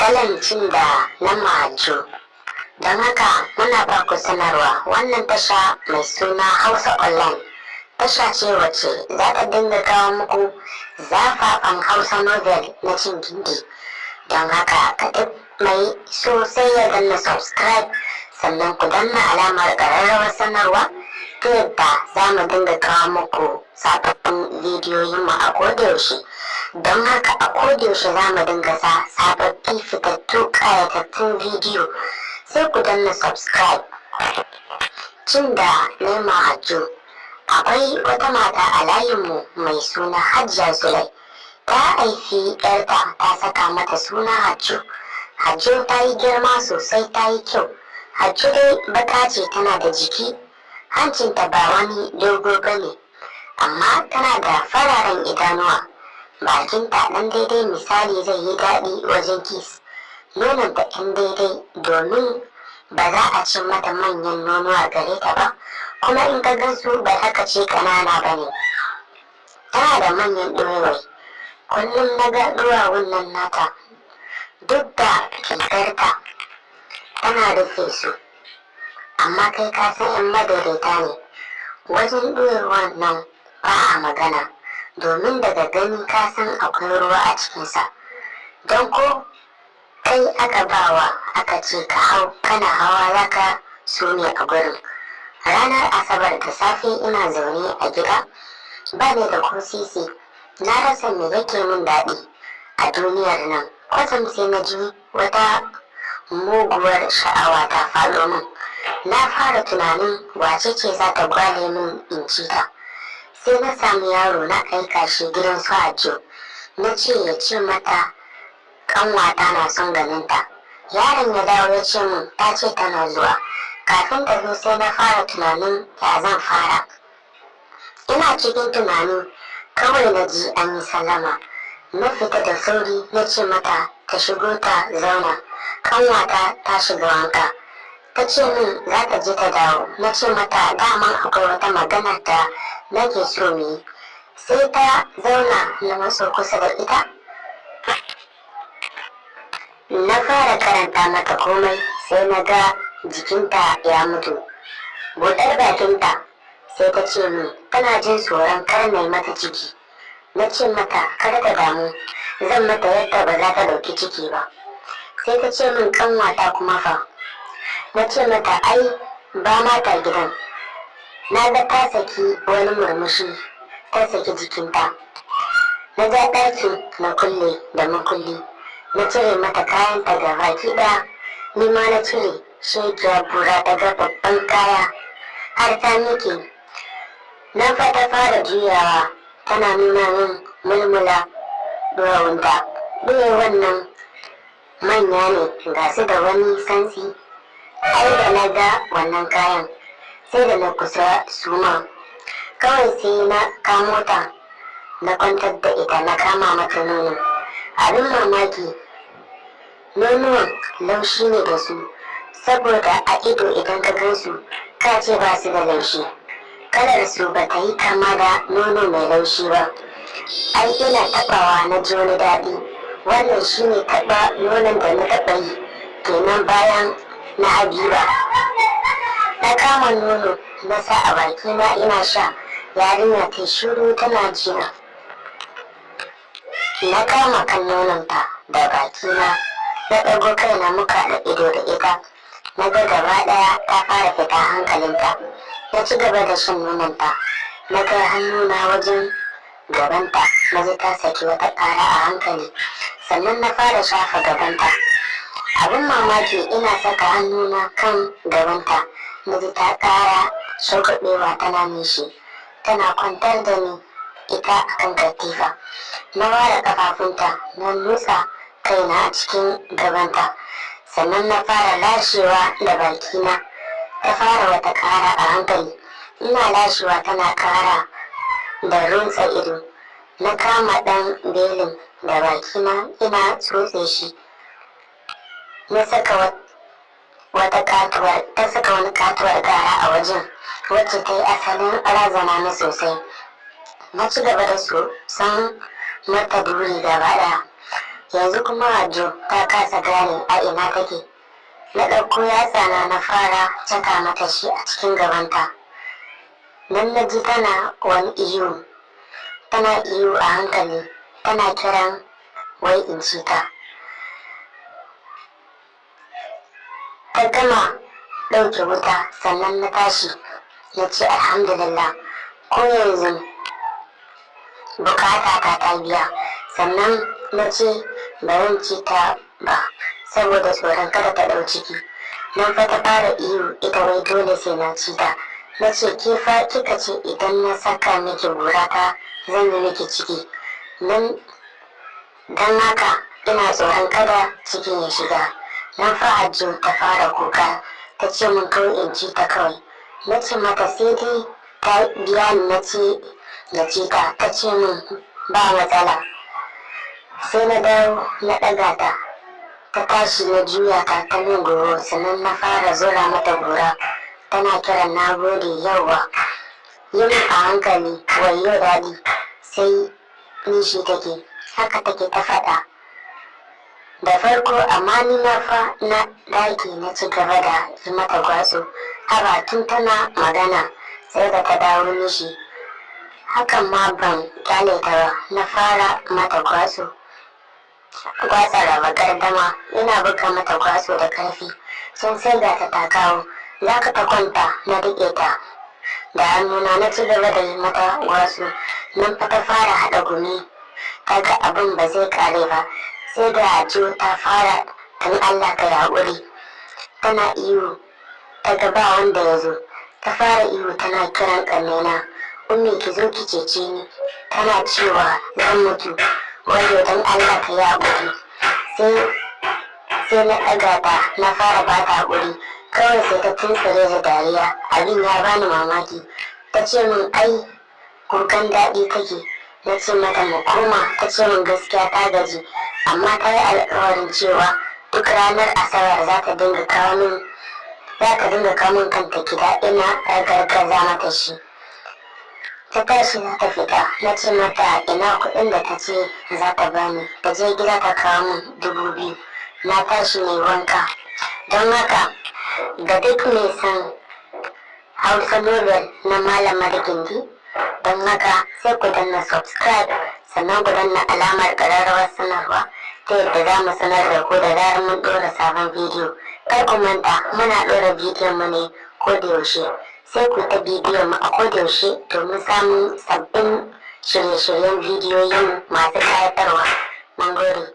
kalan cin da na majo. Don haka muna ba ku sanarwa wannan tasha mai suna Hausa Online. Tasha ce wacce za ta dinga kawo muku zafafan Hausa novel na cin gindi. Don haka ka duk mai so sai ya danna subscribe sannan ku danna alamar ƙararrawar sanarwa ta yadda za mu dinga kawo muku sababbin bidiyoyinmu a kodayaushe. Don haka a kodayaushe za mu dinga sa sababbi fitattu ƙayatattun bidiyo, sai ku danna subscribe. Cin da nema hajjo. Akwai wata mata a layinmu mai suna Hajiya Zulai. Ta haifi ‘yarta ta saka mata suna Hajjo. Hajjo ta yi girma sosai, ta yi kyau. Hajjo dai baka ce, tana da jiki, hancinta ba wani dogo ba ne, amma tana da fararen idanuwa. Bakinta ɗan daidai misali zai yi daɗi wajen kis. Nononta ɗan daidai domin ba za a ce mata manyan nonuwa gare ta ba, kuma in ka gansu ba za ka ce ƙanana ba ne. Tana da manyan ɗoyewai. Kullum na ga duwawun nan nata, duk da rigarta tana rufe su, amma kai ka san ‘yan madaidaita ne. Wajen ɗoyewar nan ba a magana, domin daga gani ka san akwai ruwa a cikinsa. Don ko kai aka bawa aka ce ka hau, kana hawa za ka sume a gurin. Ranar Asabar da safe ina zaune a gida, ba ni da ko sisi. Na rasa me yake min daɗi a duniyar nan. Kwatsam sai na ji wata muguwar sha'awa ta faɗo min. Na fara tunanin wace ce za ta gwale min in ci ta. Sai na sami yaro na aika shi gidan su Hajjo. Na ce ya ce mata ƙanwata na son ganinta. Yaron ya dawo ya ce min ta ce tana zuwa. Kafin ta zo sai na fara tunanin ya zan fara. Ina cikin tunani kawai na ji an yi sallama. Na fita da sauri na ce mata ta shigo ta zauna. Kanwata ta shiga wanka. Ta ce min za ta je ta dawo. Na ce mata daman akwai wata magana da nake so mu yi. Sai ta zauna na matso kusa da ita. Na fara karanta mata komai sai na ga jikinta ya mutu. Buɗar bakinta sai ta ce min tana jin tsoron kar na yi mata ciki. Na ce mata kar ta damu, zan mata yadda ba za ta ɗauki ciki ba. Sai ta ce min ƙanwata kuma fa. Na ce mata ai ba mata gidan. Na ga ta saki wani murmushi, ta saki jikinta. Na ja ɗakin na kulle da makulli. Na cire mata kayanta da baki ɗaya. Ni ma na cire shegiyar bura daga babban kaya har ta miƙe. Na fata fara juyawa tana nuna min mulmula duwawunta. Duwawan nan manya ne, ga su da wani santsi. Ai da na ga wannan kayan sai da na kusa suma. Kawai sai na kamo ta na kwantar da ita na kama mata nono. Abin mamaki, nonuwan laushi ne da su, saboda a ido idan ka gansu ka ce ba su da laushi. Kalar su ba ta yi kama da nono mai laushi ba. Ai ina tabawa na ji wani daɗi. Wannan shine taɓa nonon da na taɓa yi kenan bayan na Habiba. Na kama nono na sa a bakina ina sha. Yarinya ta shiru tana jina. Na kama kan nononta da bakina na ɗago kaina muka da ido da ita. Na ga gaba ɗaya ta fara fita hankalinta. Na ci gaba da shan nononta. Na kai hannuna wajen gabanta, na ji ta saki wata ƙara a hankali. Sannan na fara shafa gabanta. Abin mamaki, ina saka hannuna kan gabanta, na ji ta ƙara shagwaɓewa tana nishi. Tana kwantar da ni ita a kan katifa. Na ware ƙafafunta na nutsa kaina a cikin gabanta. Sannan na fara lashewa da bakina. Ta fara wata ƙara a hankali. Ina lashewa tana ƙara da runtsa ido. Na kama ɗan belin da bakina ina tsotse shi. Na saka ta saka wani katuwar ƙara a wajen wacce ta yi asalin razana na sosai. Na ci gaba da san mata buri gaba ɗaya. yanzu kuma Hajjo ta kasa gane a ina take. Na ɗauko yatsana na fara caka mata shi a cikin gabanta. Nan na ji tana wani iyo, tana iyo a hankali, tana kiran wai in ci ta. Ta gama ɗauke wuta sannan na tashi na ce alhamdulillah, ko yanzu bukata ta biya. Sannan na ce bayan ci ta ba saboda tsoron kada ta ɗau ciki. Nan fa ta fara iyo ita wai dole sai na ci ta. Na ce ke fa kika ce idan na saka miki burata zan yi miki ciki. Nan don haka ina tsoron kada cikin ya shiga. Nan fa Hajjo ta fara kuka ta ce min kawai in ci ta kawai. Na ce mata sai dai ta biya ni na ci ta. Ta ce min ba matsala. Sai na dawo na ɗaga ta. Ta tashi na juya ta min goro sannan na fara zura mata gora. Tana kiran na gode yauwa. Yin a hankali wayo daɗi sai nishi take. Haka take ta faɗa. Da farko amma ni na daki na ci gaba da yi mata gwaso. Haba tun tana magana sai da ta dawo nishi. Hakan ma ban kyale ta ba, na fara mata gwaso. Gwatsa raba gardama, ina buga mata gwaso da karfi. Sun sai ga ta kawo, za ka ta kwanta na riƙe ta. Da hannuna na ci gaba da yi mata gwaso. Nan fa ta fara haɗa gumi. Kaga abin ba zai kare ba. Sai da Hajjo ta fara don Allah ka haƙuri. Tana iyo, ta ga ba wanda ya zo. Ta fara iyo tana kiran ƙannena. Ummi ki zo ki cece ni. Tana cewa zan mutu. Wayo don Allah ka haƙuri. Sai na ɗaga ta na fara ba ta haƙuri. Kawai sai ta tuntsire da dariya. Abin ya bani mamaki. Ta ce min ai kukan daɗi kake. Na ce mata mu koma. Ta ce min gaskiya ta gaji. Amma ta yi alƙawarin cewa duk ranar Asabar za ta dinga kawo min kanta gida ina gargaza mata shi. Ta tashi za ta fita. Na ce mata ina kuɗin da ta ce za ta bani. Ta je gida ta kawo min 2000. Na tashi mai wanka. Don haka ga duk mai son Hausa novel na Malamar Gindi, don haka sai ku danna subscribe sannan ku danna alamar ƙararrawar sanarwa ta yadda za mu sanar da ku da zarar mun ɗora sabon bidiyo. Kar ku manta muna ɗora bidiyon mu ne ko da yaushe. Sai ku ta bidiyon mu a ko da yaushe domin samun sabbin shirye-shiryen bidiyoyin masu ƙayatarwa. Mun gode.